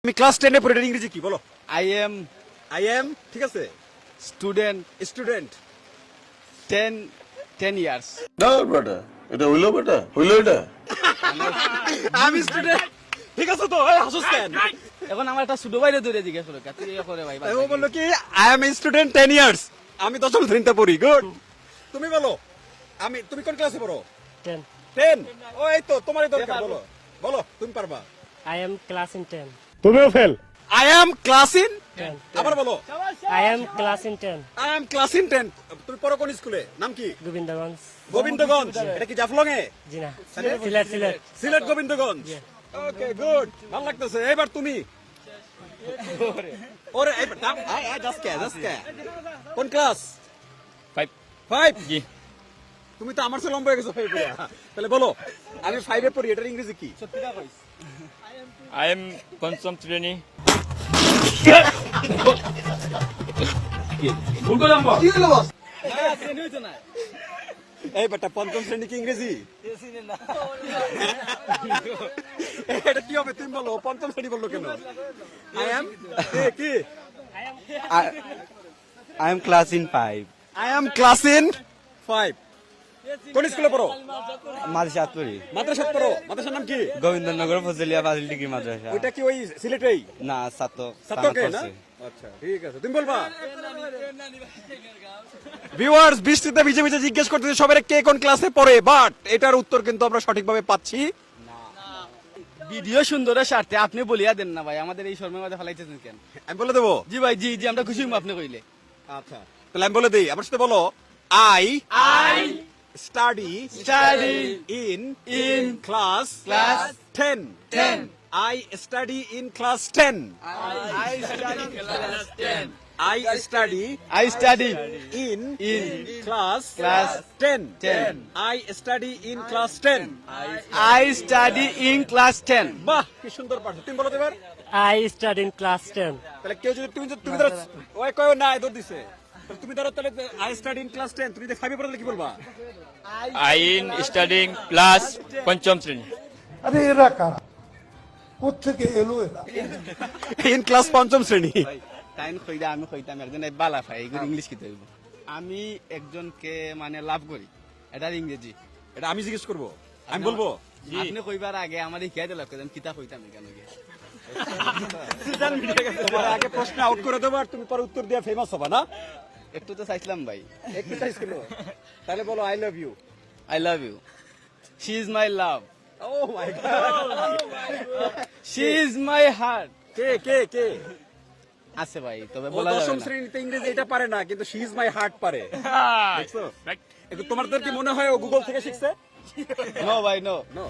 তুমি ক্লাস 10 এ পড়ে এটা ইংরেজি কি বলো? I am ঠিক আছে। student student 10 years. না বেটা এটা হইলো এটা আমি স্টুডেন্ট ঠিক আছে তো এই হাসুস কেন? এখন আমার একটা ছোট ভাইরে ধরে জিজ্ঞেস করে তুই ইয়ে করে ভাই ও বললো কি আই এম স্টুডেন্ট 10 ইয়ার্স। আমি দশম শ্রেণীতে পড়ি। গুড। তুমি বলো তুমি কোন ক্লাসে পড়ো? 10. 10। ও এই তো তোমারই দরকার বলো। বলো তুমি পারবা। I am class in 10. তুমিও fail. I am class in 10. আবার বলো। I am class in 10. I am class in 10। তুমি পড়ো কোন স্কুলে? নাম কি? Gobindagঞ্জ. গোবিন্দগঞ্জ। এটা কি জাফলং এ? জি না। সিলেট। সিলেট গোবিন্দগঞ্জ। Okay good. ভালো লাগতেছে। এবার তুমি ওরে এবার জাস্ট কে কোন ক্লাস? 5 জি। তুমি তো আমার চেয়ে লম্বা হয়ে গেছো 5 এ। তাহলে বলো আমি 5 এ পড়ি এটার ইংরেজি কি? I am পঞ্চম শ্রেণী। এই বেটা পঞ্চম শ্রেণী কি ইংরেজি? এটা কি হবে তুমি বলো পঞ্চম শ্রেণী বললো কেন? আই এম কি I am class in 5. I am class in 5। কোন স্কুলে পড়ো? মাদ্রাসাতুরি মাদ্রাসাত পড়ো। মাদ্রাসার নাম কি? গোবিন্দনগর ফজলিয়া ফাজিল ডিগ্রি মাদ্রাসা। ওইটা কি ওই সিলেটেই? না সাতকে না? আচ্ছা ঠিক আছে তুমি বলবা। ভিউয়ার্স বৃষ্টিতে ভিজে ভিজে জিজ্ঞেস করতেছে সবাই কে কোন ক্লাসে পড়ে, বাট এটার উত্তর কিন্তু আমরা সঠিকভাবে পাচ্ছি। ভিডিও সুন্দরের স্বার্থে আপনি বলিয়া দেন না ভাই, আমাদের এই শর্মের মধ্যে ফেলাইতেছেন কেন? আমি বলে দেবো। জি ভাই জি জি আমরা খুশি হইব আপনি কইলে। আচ্ছা তাহলে আমি বলে দিই আমার সাথে বলো। I study in class 10 I study in class 10. I study in class 10. I study in class 10. I study in class 10. বাহ কি সুন্দর পাঠ। তুমি বলো তো এবার। I study in class 10. তাহলে কেউ যদি তুমি ধরো ওই কয় না দৌড় দিছে তাহলে তুমি ধরো তাহলে I study in class 10 তুমি যে 5 এ পড়লে কি বলবা? I in studying class পঞ্চম শ্রেণী। আরে এরা কারা কোত্থেকে এলো এরা? in class পঞ্চম শ্রেণী। টাইম কইরা আমি কইতাম একজন বালা ভাই এগুলো ইংলিশ কি হইব? আমি একজনকে মানে লাভ করি এটার ইংরেজি এটা আমি জিজ্ঞেস করব? আমি বলবো? আপনি কইবার আগে আমার শিখাই দিলাম কেন কিতা কইতাম কেন গিয়ে তোমার আগে প্রশ্ন আউট করে দেবো আর তুমি পরে উত্তর দিয়ে ফেমাস হবা না? একটু তো চাইছিলাম ভাই। একটু চাইছিল তাহলে বলো I love you. I love you. She is my love. Oh my God. She is my heart. কে আছে ভাই তবে ও বলা যাবে দশম না। শ্রেণীতে ইংরেজি এটা পারে না কিন্তু শি ইজ মাই হার্ট পারে। দেখছো? Right. তোমাদের কি মনে হয় ও গুগল থেকে শিখছে? No ভাই no. No.